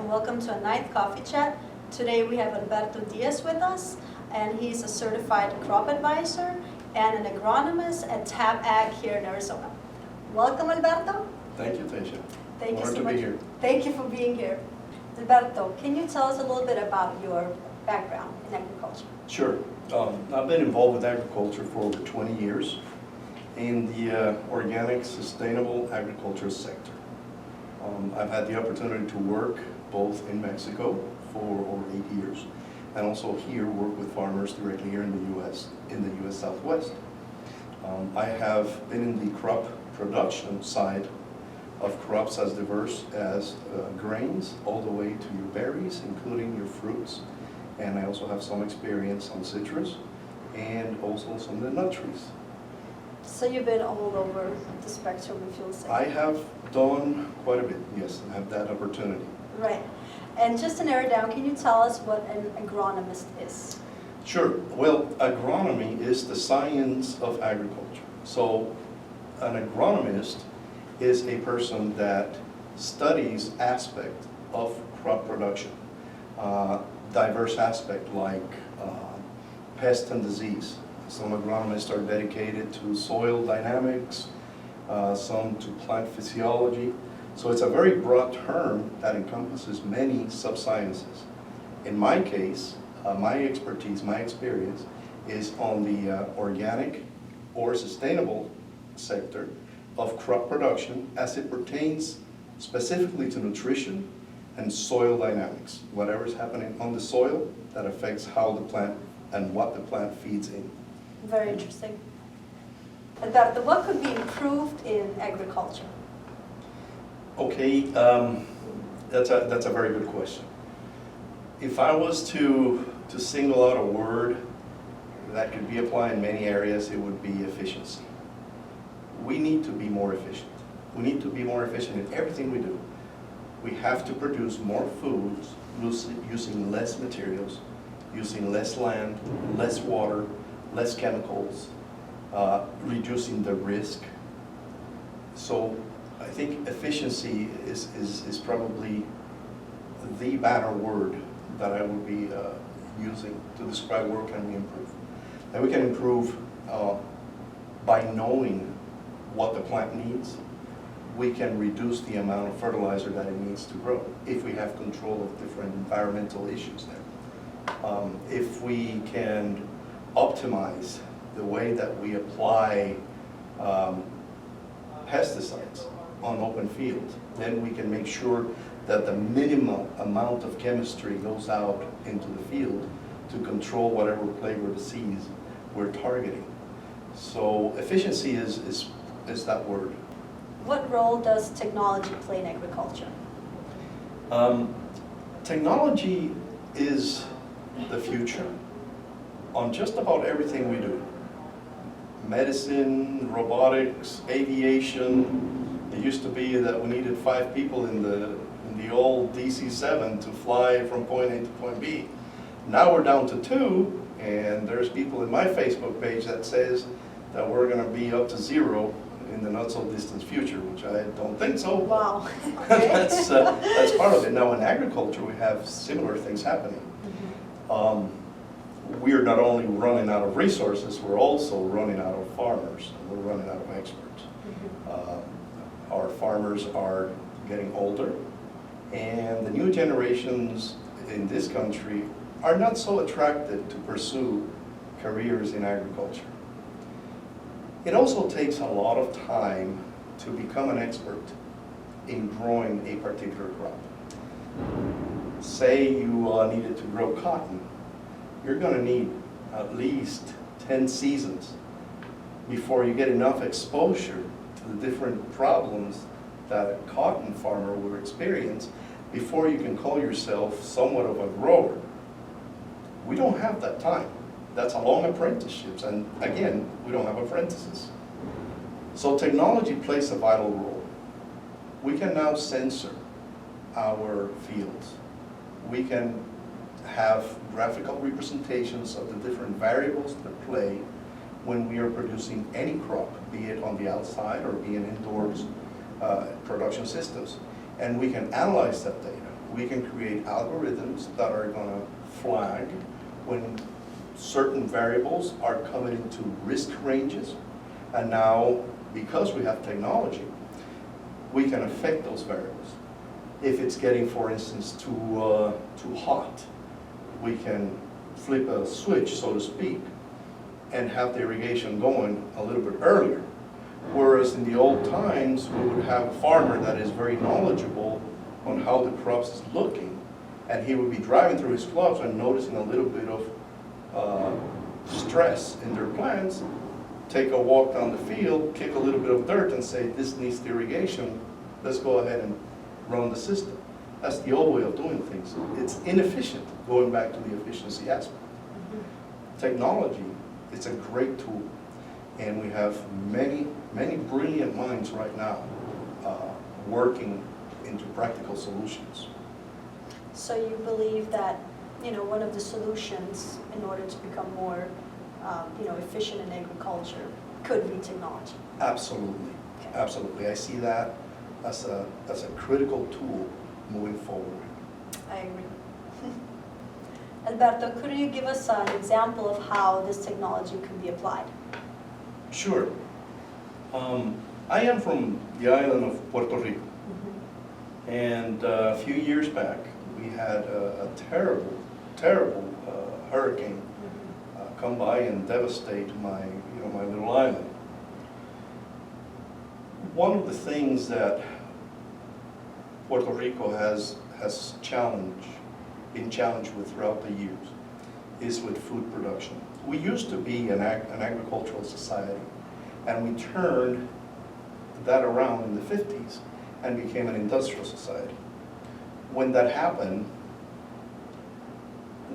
welcome to a ninth coffee chat. Today we have Alberto Diaz with us, and he's a certified crop advisor and an agronomist at TAP Ag here in Arizona. Welcome, Alberto. Thank you, Tasia. Thank you so Honored to much. be here. Thank you for being here. Alberto, can you tell us a little bit about your background in agriculture? Sure. I've been involved with agriculture for over 20 years in the organic, sustainable agriculture sector. I've had the opportunity to work both in Mexico for over 8 years and also here work with farmers directly here in the U.S., Southwest. I have been in the crop production side of crops as diverse as grains all the way to your berries, including your fruits. And I also have some experience on citrus and also some of the nut trees. So you've been all over the spectrum, if you'll say. I have done quite a bit, yes, I have that opportunity. Right. And just to narrow it down, can you tell us what an agronomist is? Sure. Well, agronomy is the science of agriculture. So an agronomist is a person that studies aspect of crop production. Diverse aspect like pest and disease. Some agronomists are dedicated to soil dynamics, some to plant physiology. So it's a very broad term that encompasses many subsciences. In my case, my expertise, my experience is on the organic or sustainable sector of crop production as it pertains specifically to nutrition and soil dynamics. Whatever is happening on the soil that affects how the plant and what the plant feeds in. Very interesting. Alberto, what could be improved in agriculture? Okay, that's a very good question. If I was to single out a word that could be applied in many areas, it would be efficiency. We need to be more efficient. We need to be more efficient in everything we do. We have to produce more foods using less materials, using less land, less water, less chemicals, reducing the risk. So I think efficiency is probably the banner word that I would be using to describe where can we improve. And we can improve by knowing what the plant needs. We can reduce the amount of fertilizer that it needs to grow if we have control of different environmental issues there. If we can optimize the way that we apply pesticides on open fields, then we can make sure that the minimum amount of chemistry goes out into the field to control whatever plague or disease we're targeting. So efficiency is that word. What role does technology play in agriculture? Technology is the future on just about everything we do. Medicine, robotics, aviation. It used to be that we needed 5 people in the old DC-7 to fly from point A to point B. Now we're down to 2, and there's people in my Facebook page that says that we're going to be up to 0 in the not so distant future, which I don't think so. Wow. that's part of it. Now in agriculture we have similar things happening. We're not only running out of resources, we're also running out of farmers, and we're running out of experts. Our farmers are getting older, and the new generations in this country are not so attracted to pursue careers in agriculture. It also takes a lot of time to become an expert in growing a particular crop. Say you needed to grow cotton, you're going to need at least 10 seasons before you get enough exposure to the different problems that a cotton farmer will experience before you can call yourself somewhat of a grower. We don't have that time. That's a long apprenticeships, and again, we don't have apprentices. So technology plays a vital role. We can now sensor our fields. We can have graphical representations of the different variables that play when we are producing any crop, be it on the outside or be it indoors production systems. And we can analyze that data. we can create algorithms that are going to flag when certain variables are coming into risk ranges. And now, because we have technology, we can affect those variables. If it's getting, for instance, too hot, we can flip a switch, so to speak, and have the irrigation going a little bit earlier. Whereas in the old times, we would have a farmer that is very knowledgeable on how the crops is looking, and he would be driving through his crops and noticing a little bit of stress in their plants, take a walk down the field, kick a little bit of dirt and say, this needs irrigation, let's go ahead and run the system. That's the old way of doing things. It's inefficient, going back to the efficiency aspect. Technology, it's a great tool, and we have many, many brilliant minds right now working into practical solutions. So you believe that, one of the solutions in order to become more, efficient in agriculture could be technology? Absolutely, Okay. absolutely. I see that as a critical tool moving forward. I agree. Alberto, could you give us an example of how this technology could be applied? Sure. I am from the island of Puerto Rico, and a few years back we had a terrible, terrible hurricane come by and devastate my little island. One of the things that Puerto Rico has been challenged with throughout the years is with food production. We used to be an agricultural society, and we turned that around in the 50s and became an industrial society. When that happened,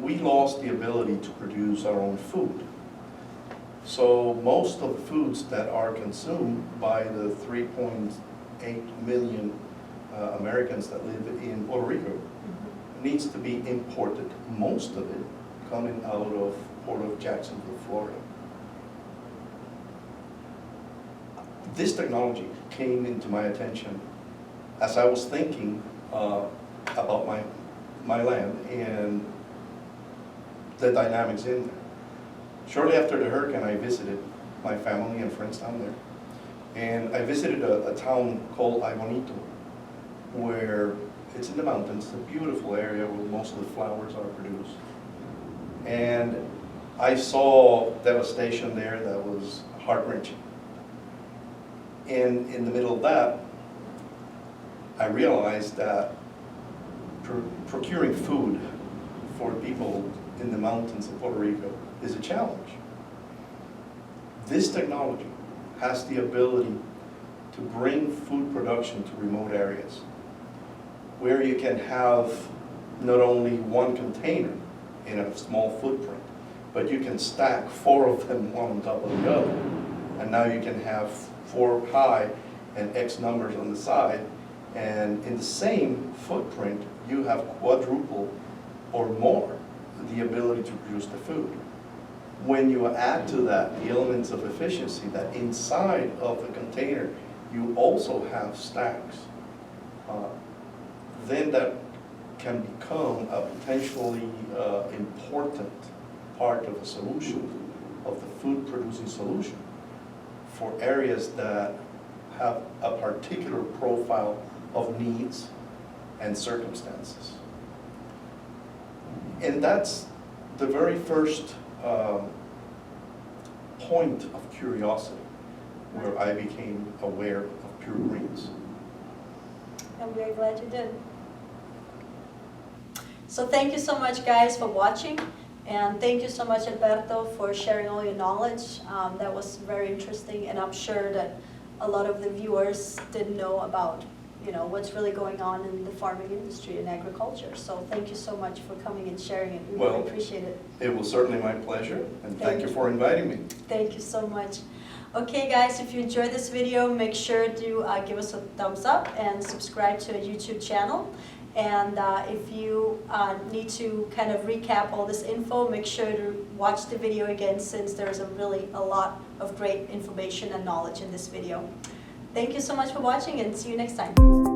we lost the ability to produce our own food. So most of the foods that are consumed by the 3.8 million Americans that live in Puerto Rico needs to be imported, most of it coming out of Port of Jacksonville, Florida. This technology came into my attention as I was thinking about my land and the dynamics in there. Shortly after the hurricane, I visited my family and friends down there. And I visited a town called Bonito, where it's in the mountains, a beautiful area where most of the flowers are produced. And I saw devastation there that was heart-wrenching. And in the middle of that, I realized that procuring food for people in the mountains of Puerto Rico is a challenge. This technology has the ability to bring food production to remote areas where you can have not only one container in a small footprint, but you can stack 4 of them one on top of the other. And now you can have 4 high and X numbers on the side, and in the same footprint, you have quadruple or more the ability to produce the food. When you add to that the elements of efficiency, that inside of the container you also have stacks, then that can become a potentially important part of the solution, of the food producing solution, for areas that have a particular profile of needs and circumstances. And that's the very first point of curiosity where I became aware of Pure Greens. And we're glad you did. So thank you so much, guys, for watching. And thank you so much, Alberto, for sharing all your knowledge. That was very interesting, and I'm sure that a lot of the viewers didn't know about what's really going on in the farming industry and agriculture. So thank you so much for coming and sharing it. We really appreciate it. It was certainly my pleasure, and thank you for inviting me. Thank you so much. Okay, guys, if you enjoyed this video, make sure to give us a thumbs up and subscribe to our YouTube channel. And if you need to kind of recap all this info, make sure to watch the video again, since there's a lot of great information and knowledge in this video. Thank you so much for watching, and see you next time.